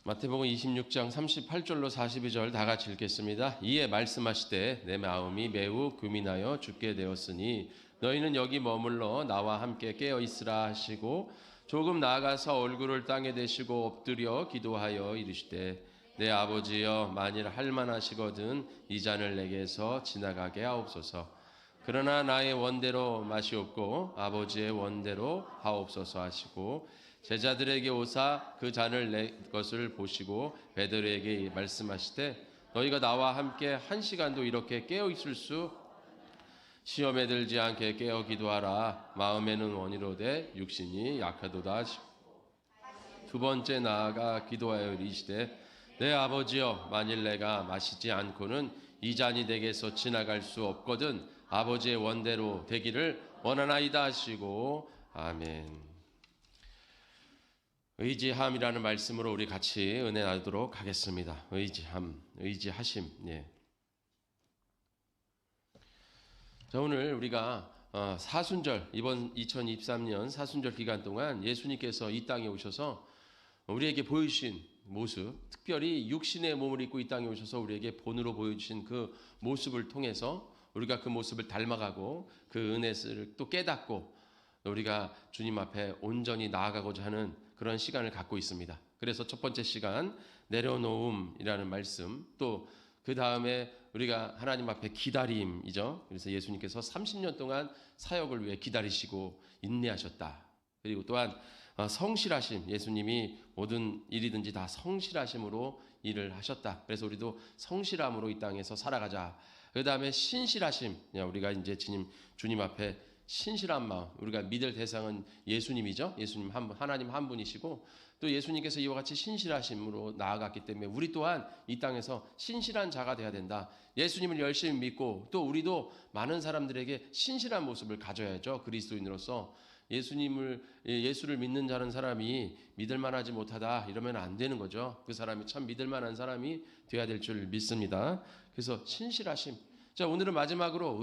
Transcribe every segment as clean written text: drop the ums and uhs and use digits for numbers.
마태복음 26장 38절로 42절 다 같이 읽겠습니다. 이에 말씀하시되 내 마음이 매우 금인하여 죽게 되었으니 너희는 여기 머물러 나와 함께 깨어 있으라 하시고 조금 나아가서 얼굴을 땅에 대시고 엎드려 기도하여 이르시되 내 아버지여 만일 할만하시거든 이 잔을 내게서 지나가게 하옵소서. 그러나 나의 원대로 마시옵고 아버지의 원대로 하옵소서 하시고 제자들에게 오사 그 잔을 내 것을 보시고 베드로에게 말씀하시되 너희가 나와 함께 한 시간도 이렇게 깨어 있을 수 시험에 들지 않게 깨어 기도하라. 마음에는 원이로되 육신이 약하도다 하시고 두 번째 나아가 기도하여 이르시되 내 아버지여 만일 내가 마시지 않고는 이 잔이 내게서 지나갈 수 없거든 아버지의 원대로 되기를 원하나이다 하시고 아멘. 의지함이라는 말씀으로 우리 같이 은혜 나누도록 하겠습니다. 의지함, 의지하심. 예. 자, 오늘 우리가 사순절, 이번 2023년 사순절 기간 동안 예수님께서 이 땅에 오셔서 우리에게 보여주신 모습, 특별히 육신의 몸을 입고 이 땅에 오셔서 우리에게 본으로 보여주신 그 모습을 통해서 우리가 그 모습을 닮아가고 그 은혜를 또 깨닫고 우리가 주님 앞에 온전히 나아가고자 하는 그런 시간을 갖고 있습니다. 그래서 첫 번째 시간 내려놓음이라는 말씀, 또 그 다음에 우리가 하나님 앞에 기다림이죠. 그래서 예수님께서 30년 동안 사역을 위해 기다리시고 인내하셨다. 그리고 또한 성실하심, 예수님이 모든 일이든지 다 성실하심으로 일을 하셨다. 그래서 우리도 성실함으로 이 땅에서 살아가자. 그 다음에 신실하심, 우리가 이제 주님 앞에 신실한 마음, 우리가 믿을 대상은 예수님이죠. 예수님 하나님 한 분이시고 또 예수님께서 이와 같이 신실하심으로 나아갔기 때문에 우리 또한 이 땅에서 신실한 자가 되어야 된다. 예수님을 열심히 믿고 또 우리도 많은 사람들에게 신실한 모습을 가져야죠. 그리스도인으로서 예수를 믿는 자는 사람이 믿을 만하지 못하다 이러면 안 되는 거죠. 그 사람이 참 믿을 만한 사람이 되어야 될 줄 믿습니다. 그래서 신실하심. 자, 오늘은 마지막으로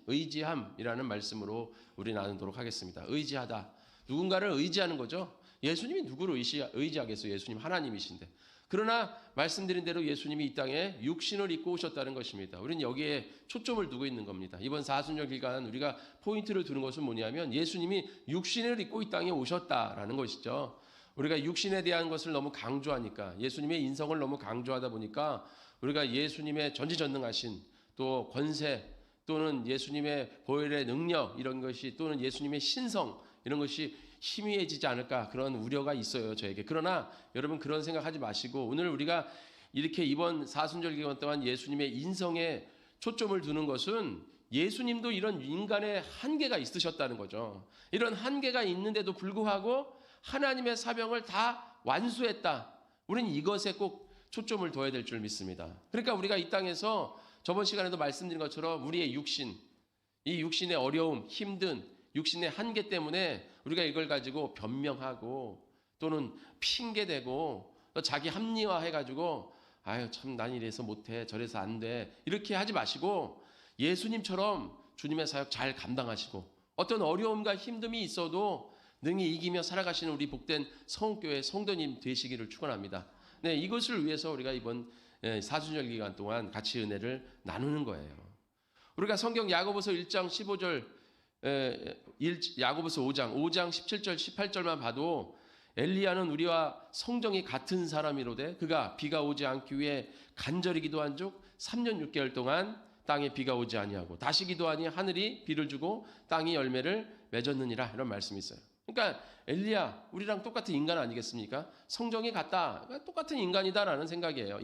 의지함이라는 말씀으로 우리 나누도록 하겠습니다. 의지하다. 누군가를 의지하는 거죠. 예수님이 누구를 의지하겠어요? 예수님 하나님이신데. 그러나 말씀드린 대로 예수님이 이 땅에 육신을 입고 오셨다는 것입니다. 우리는 여기에 초점을 두고 있는 겁니다. 이번 사순절 기간 우리가 포인트를 두는 것은 뭐냐면 예수님이 육신을 입고 이 땅에 오셨다라는 것이죠. 우리가 육신에 대한 것을 너무 강조하니까 예수님의 인성을 너무 강조하다 보니까 우리가 예수님의 전지전능하신 또 권세 또는 예수님의 보혈의 능력 이런 것이 또는 예수님의 신성 이런 것이 희미해지지 않을까 그런 우려가 있어요 저에게. 그러나 여러분 그런 생각하지 마시고 오늘 우리가 이렇게 이번 사순절 기간 동안 예수님의 인성에 초점을 두는 것은 예수님도 이런 인간의 한계가 있으셨다는 거죠. 이런 한계가 있는데도 불구하고 하나님의 사명을 다 완수했다. 우리는 이것에 꼭 초점을 둬야 될 줄 믿습니다. 그러니까 우리가 이 땅에서 저번 시간에도 말씀드린 것처럼 우리의 육신, 이 육신의 어려움, 힘든 육신의 한계 때문에 우리가 이걸 가지고 변명하고 또는 핑계대고 또 자기 합리화해가지고 아유 참 난 이래서 못해 저래서 안 돼 이렇게 하지 마시고 예수님처럼 주님의 사역 잘 감당하시고 어떤 어려움과 힘듦이 있어도 능히 이기며 살아가시는 우리 복된 성교회 성도님 되시기를 축원합니다. 네, 이것을 위해서 우리가 이번 사순절 기간 동안 같이 은혜를 나누는 거예요. 우리가 성경 야고보서 1장 15절 야고보서 5장 17절 18절만 봐도 엘리야는 우리와 성정이 같은 사람이로되 그가 비가 오지 않기 위해 간절히 기도한 즉 3년 6개월 동안 땅에 비가 오지 아니하고 다시 기도하니 하늘이 비를 주고 땅이 열매를 맺었느니라 이런 말씀이 있어요. 그러니까 엘리야 우리랑 똑같은 인간 아니겠습니까? 성정이 같다. 똑같은 인간이다라는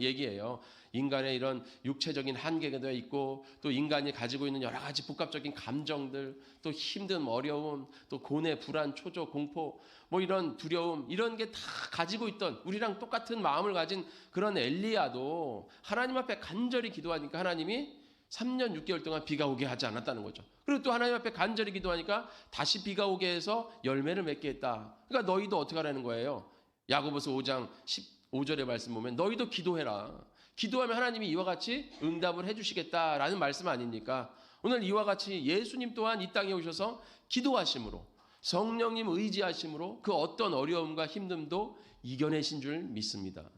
얘기예요. 인간의 이런 육체적인 한계가 있고 또 인간이 가지고 있는 여러 가지 복합적인 감정들 또 힘든 어려움 또 고뇌, 불안, 초조, 공포 뭐 이런 두려움 이런 게 다 가지고 있던 우리랑 똑같은 마음을 가진 그런 엘리야도 하나님 앞에 간절히 기도하니까 하나님이 3년 6개월 동안 비가 오게 하지 않았다는 거죠. 그리고 또 하나님 앞에 간절히 기도하니까 다시 비가 오게 해서 열매를 맺게 했다. 그러니까 너희도 어떻게 하라는 거예요? 야고보서 5장 15절의 말씀 보면 너희도 기도해라. 기도하면 하나님이 이와 같이 응답을 해주시겠다라는 말씀 아닙니까? 오늘 이와 같이 예수님 또한 이 땅에 오셔서 기도하심으로 성령님 의지하심으로 그 어떤 어려움과 힘듦도 이겨내신 줄 믿습니다.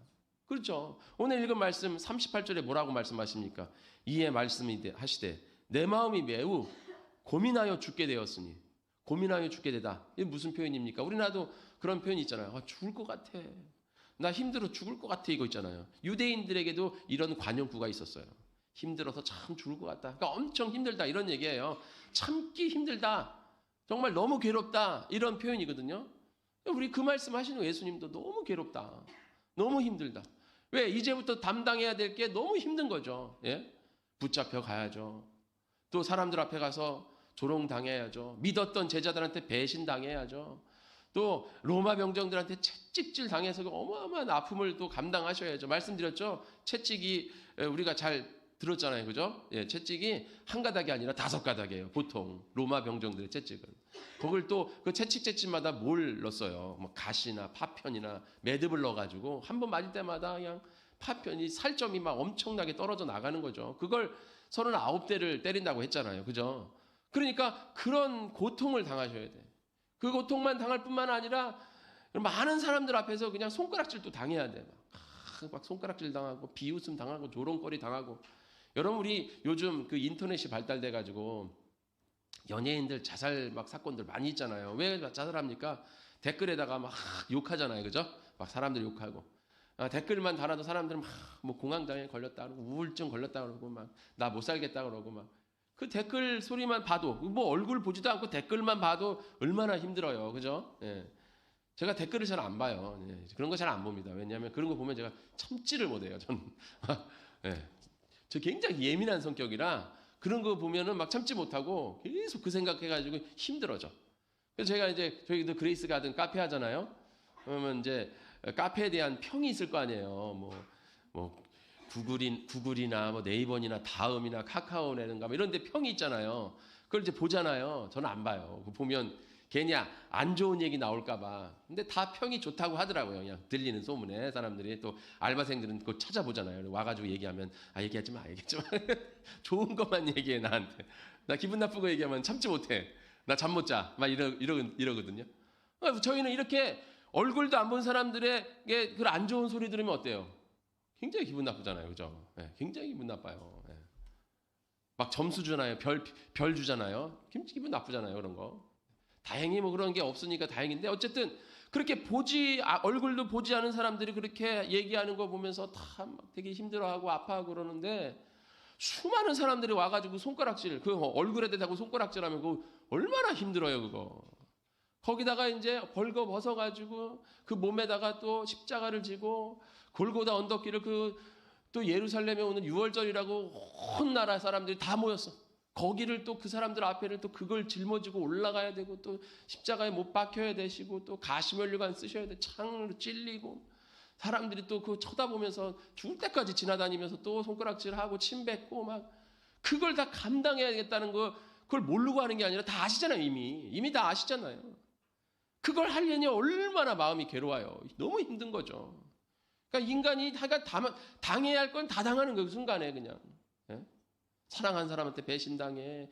그렇죠. 오늘 읽은 말씀 38절에 뭐라고 말씀하십니까? 이에 말씀이 하시되 내 마음이 매우 고민하여 죽게 되었으니. 고민하여 죽게 되다. 이게 무슨 표현입니까? 우리나라도 그런 표현이 있잖아요. 죽을 것 같아. 나 힘들어 죽을 것 같아. 이거 있잖아요. 유대인들에게도 이런 관용구가 있었어요. 힘들어서 참 죽을 것 같다. 그러니까 엄청 힘들다 이런 얘기예요. 참기 힘들다. 정말 너무 괴롭다. 이런 표현이거든요. 우리 그 말씀 하시는 예수님도 너무 괴롭다. 너무 힘들다. 왜? 이제부터 담당해야 될 게 너무 힘든 거죠. 예? 붙잡혀 가야죠. 또 사람들 앞에 가서 조롱당해야죠. 믿었던 제자들한테 배신당해야죠. 또 로마 병정들한테 채찍질 당해서 어마어마한 아픔을 또 감당하셔야죠. 말씀드렸죠. 채찍이 우리가 잘 들었잖아요. 그죠? 예, 채찍이 한 가닥이 아니라 5가닥이에요. 보통 로마 병정들의 채찍은. 그걸 또 그 채찍마다 뭘 넣었어요. 뭐 가시나 파편이나 매듭을 넣어가지고 한 번 맞을 때마다 그냥 파편이 살점이 막 엄청나게 떨어져 나가는 거죠. 그걸 39대를 때린다고 했잖아요. 그죠? 그러니까 그런 고통을 당하셔야 돼. 그 고통만 당할 뿐만 아니라 많은 사람들 앞에서 그냥 손가락질도 당해야 돼. 막 손가락질 당하고 비웃음 당하고 조롱거리 당하고. 여러분 우리 요즘 그 인터넷이 발달돼 가지고 연예인들 자살 막 사건들 많이 있잖아요. 왜 자살합니까? 댓글에다가 막 욕하잖아요. 그죠? 막 사람들 욕하고. 댓글만 달아도 사람들은 막 뭐 공황장애 걸렸다 그러고 우울증 걸렸다 그러고 막 나 못 살겠다 그러고 막 그 댓글 소리만 봐도 뭐 얼굴 보지도 않고 댓글만 봐도 얼마나 힘들어요. 그죠? 예. 제가 댓글을 잘 안 봐요. 예. 그런 거 잘 안 봅니다. 왜냐하면 그런 거 보면 제가 참지를 못해요. 저는. 예. 저 굉장히 예민한 성격이라 그런 거 보면은 막 참지 못하고 계속 그 생각해가지고 힘들어져. 그래서 제가 이제 저희도 그레이스 가든 카페 하잖아요. 그러면 이제 카페에 대한 평이 있을 거 아니에요. 뭐 구글이나 뭐 네이버나 다음이나 카카오라든가 뭐 이런 데 평이 있잖아요. 그걸 이제 보잖아요. 저는 안 봐요. 보면 괜히 안 좋은 얘기 나올까 봐. 근데 다 평이 좋다고 하더라고요. 그냥 들리는 소문에 사람들이. 또 알바생들은 그거 찾아보잖아요. 와가지고 얘기하면 얘기하지 마. 좋은 것만 얘기해 나한테. 나 기분 나쁘고 얘기하면 참지 못해. 나 잠 못 자. 막 이러거든요. 저희는 이렇게 얼굴도 안 본 사람들에게 그 안 좋은 소리 들으면 어때요? 굉장히 기분 나쁘잖아요. 그죠? 네, 굉장히 기분 나빠요. 네. 막 점수 주잖아요. 별 주잖아요. 기분 나쁘잖아요. 그런 거. 다행히 뭐 그런 게 없으니까 다행인데 어쨌든 그렇게 얼굴도 보지 않은 사람들이 그렇게 얘기하는 거 보면서 다 막 되게 힘들어하고 아파하고 그러는데 수많은 사람들이 와가지고 손가락질 그 얼굴에 대고 손가락질하면 그거 얼마나 힘들어요. 그거. 거기다가 이제 벌거 벗어가지고 그 몸에다가 또 십자가를 지고 골고다 언덕길을 또 예루살렘에 오는 유월절이라고 온 나라 사람들이 다 모였어. 거기를 또 그 사람들 앞에를 또 그걸 짊어지고 올라가야 되고 또 십자가에 못 박혀야 되시고 또 가시면류관 쓰셔야 돼. 창으로 찔리고 사람들이 또 그거 쳐다보면서 죽을 때까지 지나다니면서 또 손가락질하고 침 뱉고 막 그걸 다 감당해야겠다는 거 그걸 모르고 하는 게 아니라 다 아시잖아요. 이미 다 아시잖아요. 그걸 하려니 얼마나 마음이 괴로워요. 너무 힘든 거죠. 그러니까 인간이 당해야 할 건 다 당하는 거예요. 그 순간에 그냥. 예? 사랑한 사람한테 배신당해,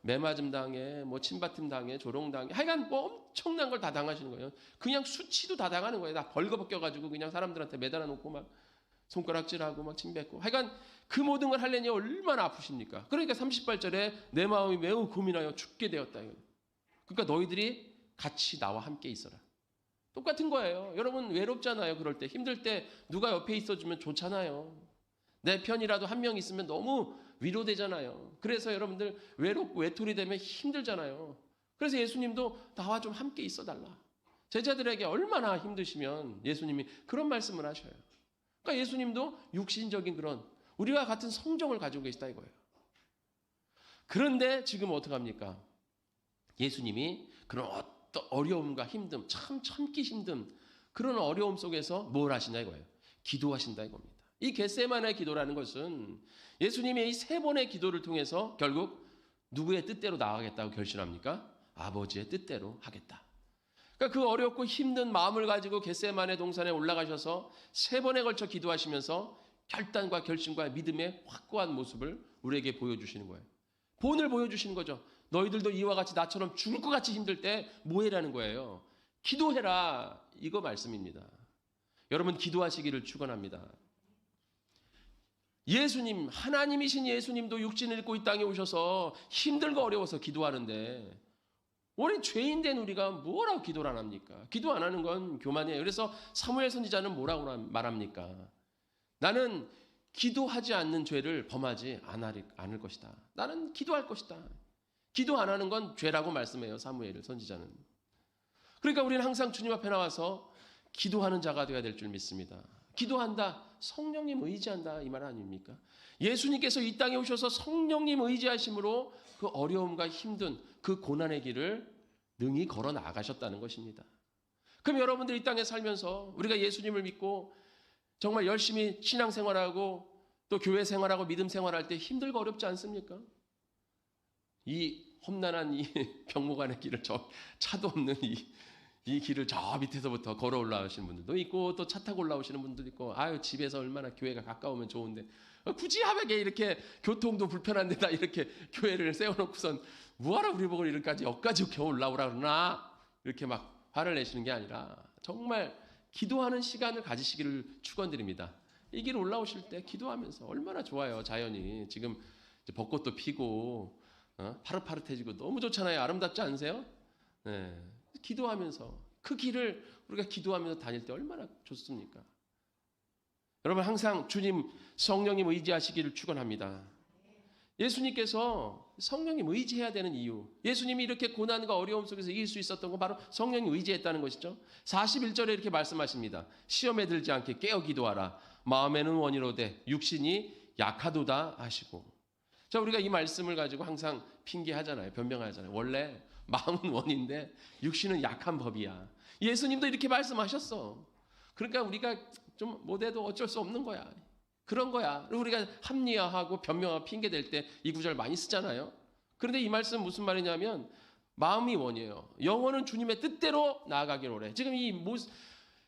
매맞음 당해, 뭐 침받음 당해, 조롱 당해. 하여간 뭐 엄청난 걸 다 당하시는 거예요. 그냥 수치도 다 당하는 거예요. 다 벌거벗겨가지고 그냥 사람들한테 매달아 놓고 막 손가락질하고 막 침뱉고. 하여간 그 모든 걸 하려니 얼마나 아프십니까? 그러니까 38절에 내 마음이 매우 고민하여 죽게 되었다. 그러니까 너희들이 같이 나와 함께 있어라. 똑같은 거예요. 여러분 외롭잖아요. 그럴 때 힘들 때 누가 옆에 있어주면 좋잖아요. 내 편이라도 한 명 있으면 너무 위로되잖아요. 그래서 여러분들 외롭고 외톨이 되면 힘들잖아요. 그래서 예수님도 나와 좀 함께 있어달라. 제자들에게 얼마나 힘드시면 예수님이 그런 말씀을 하셔요. 그러니까 예수님도 육신적인 그런 우리와 같은 성정을 가지고 계시다 이거예요. 그런데 지금 어떡합니까? 예수님이 그런 어떤 어려움과 힘듦, 참 참기 힘듦 그런 어려움 속에서 뭘 하신다 이거예요. 기도하신다 이겁니다. 이 겟세마네 기도라는 것은 예수님의 이 3번의 기도를 통해서 결국 누구의 뜻대로 나아가겠다고 결심합니까? 아버지의 뜻대로 하겠다. 그러니까 그 어렵고 힘든 마음을 가지고 겟세마네 동산에 올라가셔서 3번에 걸쳐 기도하시면서 결단과 결심과 믿음의 확고한 모습을 우리에게 보여주시는 거예요. 본을 보여주시는 거죠. 너희들도 이와 같이 나처럼 죽을 것 같이 힘들 때 뭐 해라는 거예요? 기도해라. 이거 말씀입니다. 여러분 기도하시기를 축원합니다. 예수님, 하나님이신 예수님도 육신을 입고 이 땅에 오셔서 힘들고 어려워서 기도하는데 우리 죄인 된 우리가 뭐라고 기도를 안 합니까? 기도 안 하는 건 교만이에요. 그래서 사무엘 선지자는 뭐라고 말합니까? 나는 기도하지 않는 죄를 범하지 않을 것이다. 나는 기도할 것이다. 기도 안 하는 건 죄라고 말씀해요. 사무엘 선지자는. 그러니까 우리는 항상 주님 앞에 나와서 기도하는 자가 되어야 될 줄 믿습니다. 기도한다. 성령님 의지한다. 이 말 아닙니까? 예수님께서 이 땅에 오셔서 성령님 의지하심으로 그 어려움과 힘든 그 고난의 길을 능히 걸어 나가셨다는 것입니다. 그럼 여러분들 이 땅에 살면서 우리가 예수님을 믿고 정말 열심히 신앙생활하고 또 교회 생활하고 믿음 생활할 때 힘들고 어렵지 않습니까? 이 험난한 이 병목안의 길을 차도 없는 이 길을 저 밑에서부터 걸어 올라오시는 분들도 있고 또 차 타고 올라오시는 분들도 있고 아유 집에서 얼마나 교회가 가까우면 좋은데 굳이 하백에 이렇게 교통도 불편한 데다 이렇게 교회를 세워놓고선 뭐하러 우리 보고 이렇게까지 여기까지 겨우 올라오라 그러나 이렇게 막 화를 내시는 게 아니라 정말 기도하는 시간을 가지시기를 축원드립니다. 이 길 올라오실 때 기도하면서 얼마나 좋아요. 자연이 지금 이제 벚꽃도 피고 파릇파릇해지고 너무 좋잖아요. 아름답지 않으세요? 네. 기도하면서 그 길을 우리가 기도하면서 다닐 때 얼마나 좋습니까? 여러분 항상 주님 성령님 의지하시기를 축원합니다. 예수님께서 성령님 의지해야 되는 이유, 예수님이 이렇게 고난과 어려움 속에서 이길 수 있었던 건 바로 성령님 의지했다는 것이죠. 41절에 이렇게 말씀하십니다. 시험에 들지 않게 깨어 기도하라. 마음에는 원이로되 육신이 약하도다 하시고. 자, 우리가 이 말씀을 가지고 항상 핑계하잖아요. 변명하잖아요. 원래 마음은 원인데 육신은 약한 법이야. 예수님도 이렇게 말씀하셨어. 그러니까 우리가 좀 못해도 어쩔 수 없는 거야. 그런 거야. 우리가 합리화하고 변명하고 핑계댈 때 이 구절 많이 쓰잖아요. 그런데 이 말씀 무슨 말이냐면 마음이 원이에요. 영혼은 주님의 뜻대로 나아가기로 해. 지금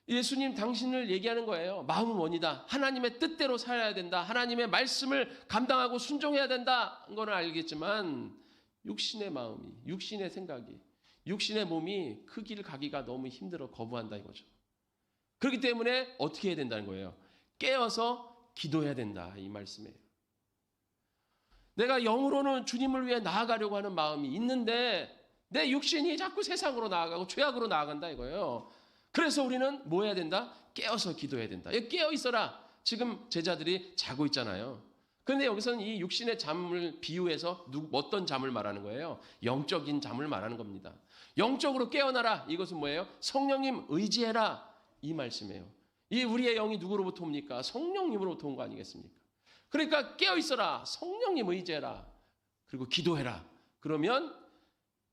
예수님 당신을 얘기하는 거예요. 마음은 원이다. 하나님의 뜻대로 살아야 된다. 하나님의 말씀을 감당하고 순종해야 된다. 그거는 알겠지만 육신의 마음이, 육신의 생각이, 육신의 몸이 그 길 가기가 너무 힘들어 거부한다 이거죠. 그렇기 때문에 어떻게 해야 된다는 거예요? 깨어서 기도해야 된다 이 말씀이에요. 내가 영으로는 주님을 위해 나아가려고 하는 마음이 있는데 내 육신이 자꾸 세상으로 나아가고 죄악으로 나아간다 이거예요. 그래서 우리는 뭐 해야 된다? 깨어서 기도해야 된다. 깨어 있어라. 지금 제자들이 자고 있잖아요. 그런데 여기서는 이 육신의 잠을 비유해서 어떤 잠을 말하는 거예요? 영적인 잠을 말하는 겁니다. 영적으로 깨어나라. 이것은 뭐예요? 성령님 의지해라. 이 말씀이에요. 이 우리의 영이 누구로부터 옵니까? 성령님으로부터 온 거 아니겠습니까? 그러니까 깨어 있어라. 성령님 의지해라. 그리고 기도해라. 그러면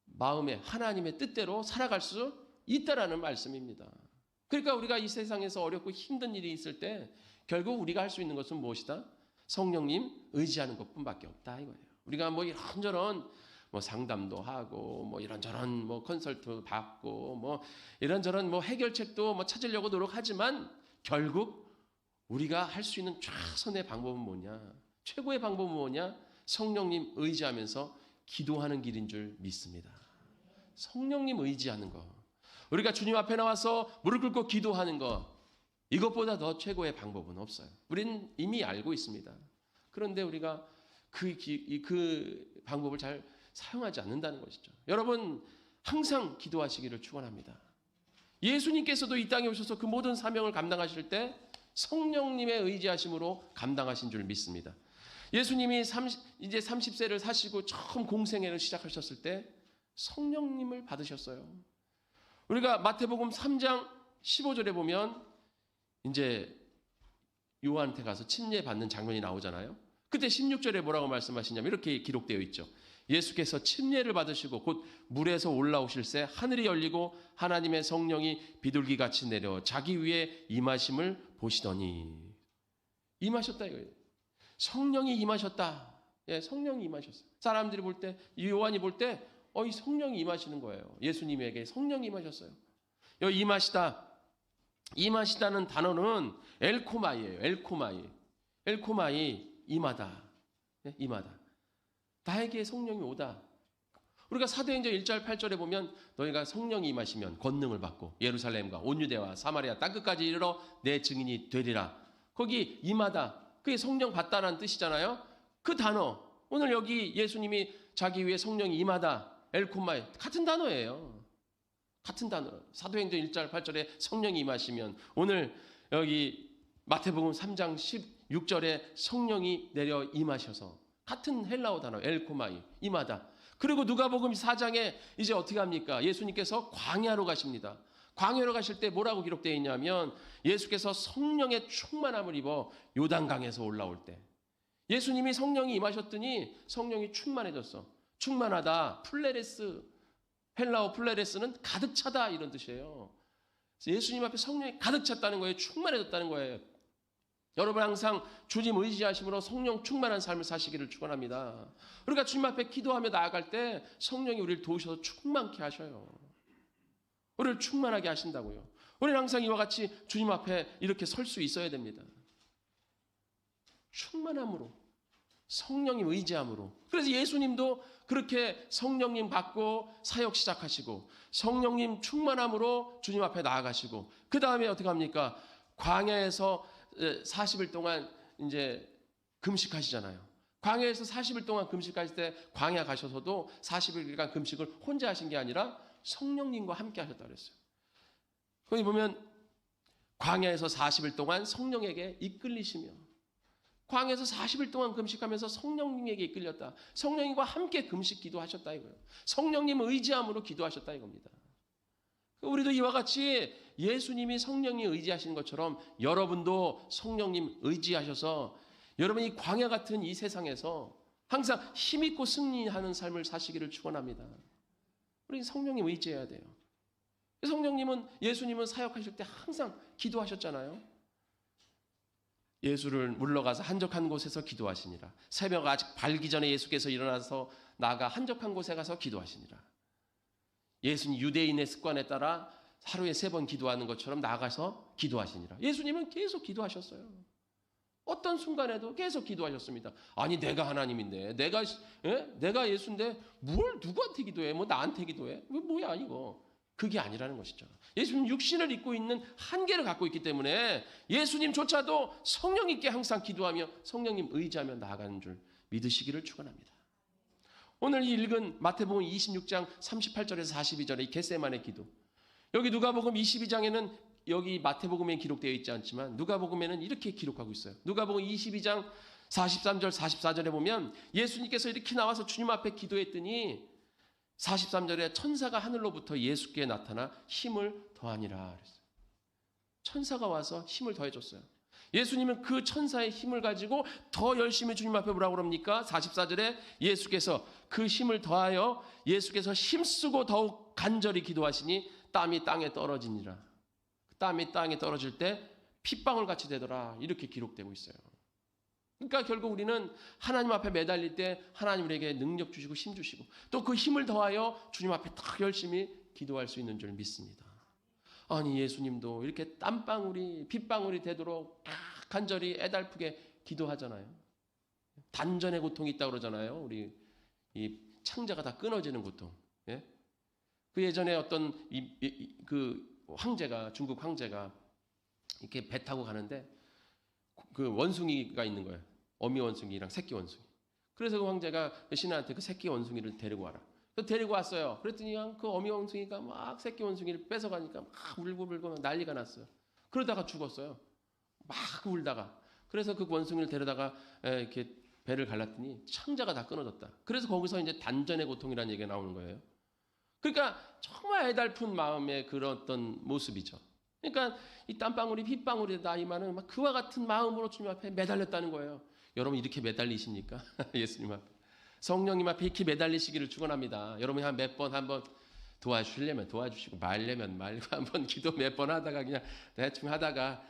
마음에 하나님의 뜻대로 살아갈 수 있다라는 말씀입니다. 그러니까 우리가 이 세상에서 어렵고 힘든 일이 있을 때 결국 우리가 할 수 있는 것은 무엇이다? 성령님 의지하는 것뿐밖에 없다 이거예요. 우리가 뭐 이런저런 뭐 상담도 하고 뭐 이런저런 뭐 컨설트 받고 뭐 이런저런 뭐 해결책도 뭐 찾으려고 노력하지만 결국 우리가 할 수 있는 최선의 방법은 뭐냐? 최고의 방법은 뭐냐? 성령님 의지하면서 기도하는 길인 줄 믿습니다. 성령님 의지하는 거. 우리가 주님 앞에 나와서 무릎 꿇고 기도하는 거. 이것보다 더 최고의 방법은 없어요. 우리는 이미 알고 있습니다. 그런데 우리가 그 방법을 잘 사용하지 않는다는 것이죠. 여러분 항상 기도하시기를 축원합니다. 예수님께서도 이 땅에 오셔서 그 모든 사명을 감당하실 때 성령님의 의지하심으로 감당하신 줄 믿습니다. 예수님이 이제 30세를 사시고 처음 공생애를 시작하셨을 때 성령님을 받으셨어요. 우리가 마태복음 3장 15절에 보면 이제 요한한테 가서 침례 받는 장면이 나오잖아요. 그때 16절에 뭐라고 말씀하시냐면 이렇게 기록되어 있죠. 예수께서 침례를 받으시고 곧 물에서 올라오실새 하늘이 열리고 하나님의 성령이 비둘기같이 내려 자기 위에 임하심을 보시더니. 임하셨다 이거예요. 성령이 임하셨다. 예, 성령이 임하셨어요. 사람들이 볼 때, 요한이 볼 때 이 성령이 임하시는 거예요. 예수님에게 성령이 임하셨어요. 여기 임하시다는 단어는 엘코마이예요. 엘코마이 임하다. 네? 임하다. 나에게 성령이 오다. 우리가 사도행전 1절 8절에 보면 너희가 성령이 임하시면 권능을 받고 예루살렘과 온 유대와 사마리아 땅끝까지 이르러 내 증인이 되리라. 거기 임하다, 그게 성령 받다라는 뜻이잖아요. 그 단어, 오늘 여기 예수님이 자기 위에 성령이 임하다, 엘코마이, 같은 단어예요. 같은 단어. 사도행전 1절 8절에 성령이 임하시면, 오늘 여기 마태복음 3장 16절에 성령이 내려 임하셔서 같은 헬라어 단어 엘코마이, 임하다. 그리고 누가복음 4장에 이제 어떻게 합니까? 예수님께서 광야로 가십니다. 광야로 가실 때 뭐라고 기록되어 있냐면 예수께서 성령의 충만함을 입어 요단강에서 올라올 때 예수님이 성령이 임하셨더니 성령이 충만해졌어. 충만하다, 플레레스, 헬라어 플레레스는 가득 차다 이런 뜻이에요. 예수님 앞에 성령이 가득 찼다는 거예요. 충만해졌다는 거예요. 여러분 항상 주님 의지하심으로 성령 충만한 삶을 사시기를 축원합니다. 우리가 주님 앞에 기도하며 나아갈 때 성령이 우리를 도우셔서 충만케 하셔요. 우리를 충만하게 하신다고요. 우리는 항상 이와 같이 주님 앞에 이렇게 설 수 있어야 됩니다. 충만함으로, 성령님 의지함으로. 그래서 예수님도 그렇게 성령님 받고 사역 시작하시고 성령님 충만함으로 주님 앞에 나아가시고 그 다음에 어떻게 합니까? 광야에서 40일 동안 이제 금식하시잖아요. 광야에서 40일 동안 금식하실 때 광야 가셔서도 40일간 금식을 혼자 하신 게 아니라 성령님과 함께 하셨다고 그랬어요. 거기 보면 광야에서 40일 동안 성령에게 이끌리시며, 광야에서 40일 동안 금식하면서 성령님에게 이끌렸다. 성령님과 함께 금식 기도하셨다 이거예요. 성령님 의지함으로 기도하셨다 이겁니다. 우리도 이와 같이 예수님이 성령님 의지하시는 것처럼 여러분도 성령님 의지하셔서 여러분이 광야 같은 이 세상에서 항상 힘있고 승리하는 삶을 사시기를 축원합니다. 우리 성령님 의지해야 돼요. 성령님은, 예수님은 사역하실 때 항상 기도하셨잖아요. 예수를 물러가서 한적한 곳에서 기도하시니라. 새벽 아직 밝기 전에 예수께서 일어나서 나가 한적한 곳에 가서 기도하시니라. 예수님 유대인의 습관에 따라 하루에 3번 기도하는 것처럼 나가서 기도하시니라. 예수님은 계속 기도하셨어요. 어떤 순간에도 계속 기도하셨습니다. 아니 내가 하나님인데, 내가 예수인데 뭘 누구한테 기도해? 뭐 나한테 기도해? 뭐야 이거? 그게 아니라는 것이죠. 예수님 육신을 입고 있는 한계를 갖고 있기 때문에 예수님조차도 성령님께 항상 기도하며 성령님 의지하며 나아가는 줄 믿으시기를 축원합니다. 오늘 읽은 마태복음 26장 38절에서 42절의 이 겟세마네 기도, 여기 누가복음 22장에는 여기 마태복음에 기록되어 있지 않지만 누가복음에는 이렇게 기록하고 있어요. 누가복음 22장 43절 44절에 보면 예수님께서 이렇게 나와서 주님 앞에 기도했더니 43절에 천사가 하늘로부터 예수께 나타나 힘을 더하니라 그랬어요. 천사가 와서 힘을 더해줬어요. 예수님은 그 천사의 힘을 가지고 더 열심히 주님 앞에 뭐라고 그럽니까? 44절에 예수께서 그 힘을 더하여 예수께서 힘쓰고 더욱 간절히 기도하시니 땀이 땅에 떨어지니라. 땀이 땅에 떨어질 때 핏방울 같이 되더라. 이렇게 기록되고 있어요. 그러니까 결국 우리는 하나님 앞에 매달릴 때 하나님 우리에게 능력 주시고 힘 주시고 또 그 힘을 더하여 주님 앞에 더 열심히 기도할 수 있는 줄 믿습니다. 아니 예수님도 이렇게 땀방울이 핏방울이 되도록 간절히 애달프게 기도하잖아요. 단전의 고통이 있다고 그러잖아요. 우리 이 창자가 다 끊어지는 고통. 예? 그 예전에 어떤 그 황제가, 중국 황제가 이렇게 배 타고 가는데 그 원숭이가 있는 거예요. 어미 원숭이랑 새끼 원숭이. 그래서 그 황제가 신하한테 그 새끼 원숭이를 데리고 와라. 그래서 데리고 왔어요. 그랬더니 그 어미 원숭이가 막 새끼 원숭이를 뺏어가니까 막 울고 난리가 났어요. 그러다가 죽었어요. 막 울다가. 그래서 그 원숭이를 데려다가 이렇게 배를 갈랐더니 창자가 다 끊어졌다. 그래서 거기서 이제 단전의 고통이라는 얘기가 나오는 거예요. 그러니까 정말 애달픈 마음의 그런 어떤 모습이죠. 그러니까 이 땀방울이 핏방울이 다 이만은 막 그와 같은 마음으로 주님 앞에 매달렸다는 거예요. 여러분 이렇게 매달리십니까? 예수님 앞에. 성령님 앞에 이렇게 매달리시기를 축원합니다. 여러분이 한 몇 번 한번 도와주시려면 도와주시고 말려면 말고 한번 기도 몇 번 하다가 그냥 대충 하다가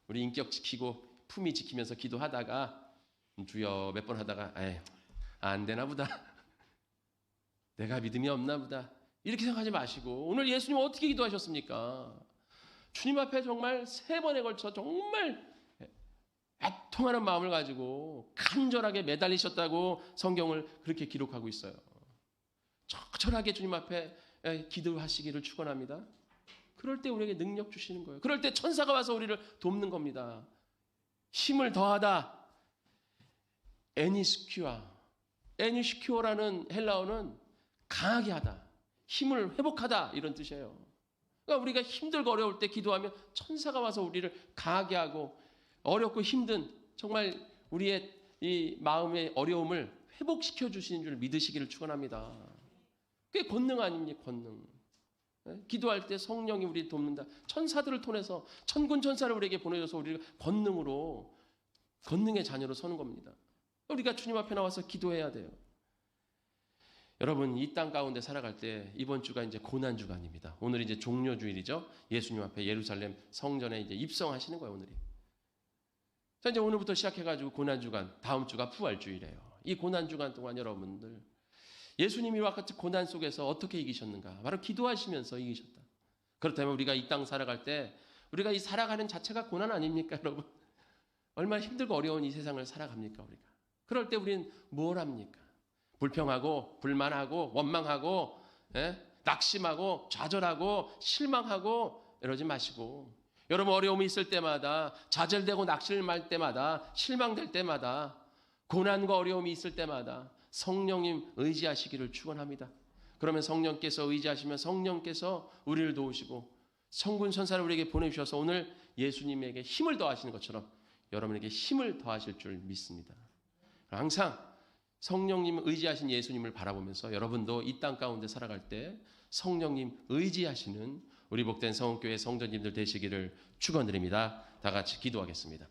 우리 인격 지키고 품위 지키면서 기도하다가 주여 몇 번 하다가 안 되나 보다. 내가 믿음이 없나 보다. 이렇게 생각하지 마시고 오늘 예수님 어떻게 기도하셨습니까? 주님 앞에 정말 3번에 걸쳐 정말 애통하는 마음을 가지고 간절하게 매달리셨다고 성경을 그렇게 기록하고 있어요. 적절하게 주님 앞에 기도하시기를 축원합니다. 그럴 때 우리에게 능력 주시는 거예요. 그럴 때 천사가 와서 우리를 돕는 겁니다. 힘을 더하다. 에니스큐어라는 헬라어는 강하게 하다, 힘을 회복하다 이런 뜻이에요. 그러니까 우리가 힘들고 어려울 때 기도하면 천사가 와서 우리를 강하게 하고 어렵고 힘든 정말 우리의 이 마음의 어려움을 회복시켜 주시는 줄 믿으시기를 축원합니다. 그게 권능 아닙니까? 권능. 기도할 때 성령이 우리를 돕는다. 천사들을 통해서 천군 천사를 우리에게 보내줘서 우리가 권능의 자녀로 서는 겁니다. 우리가 주님 앞에 나와서 기도해야 돼요. 여러분, 이 땅 가운데 살아갈 때 이번 주가 이제 고난 주간입니다. 오늘 이제 종료주일이죠. 예수님 앞에 예루살렘 성전에 이제 입성하시는 거예요, 오늘이. 자, 이제 오늘부터 시작해가지고 고난 주간, 다음 주가 부활주일이에요. 이 고난 주간 동안 여러분들 예수님이 이와 같이 고난 속에서 어떻게 이기셨는가? 바로 기도하시면서 이기셨다. 그렇다면 우리가 이 땅 살아갈 때 우리가 이 살아가는 자체가 고난 아닙니까, 여러분? 얼마나 힘들고 어려운 이 세상을 살아갑니까, 우리가? 그럴 때 우리는 뭘 합니까? 불평하고 불만하고 원망하고 낙심하고 좌절하고 실망하고 이러지 마시고, 여러분 어려움이 있을 때마다 좌절되고 낙심할 때마다 실망될 때마다 고난과 어려움이 있을 때마다 성령님 의지하시기를 축원합니다. 그러면 성령께서 의지하시면 성령께서 우리를 도우시고 성군 천사를 우리에게 보내주셔서 오늘 예수님에게 힘을 더하시는 것처럼 여러분에게 힘을 더하실 줄 믿습니다. 항상 성령님 의지하신 예수님을 바라보면서 여러분도 이 땅 가운데 살아갈 때 성령님 의지하시는 우리 복된 성원교회 성도님들 되시기를 축원드립니다. 다 같이 기도하겠습니다.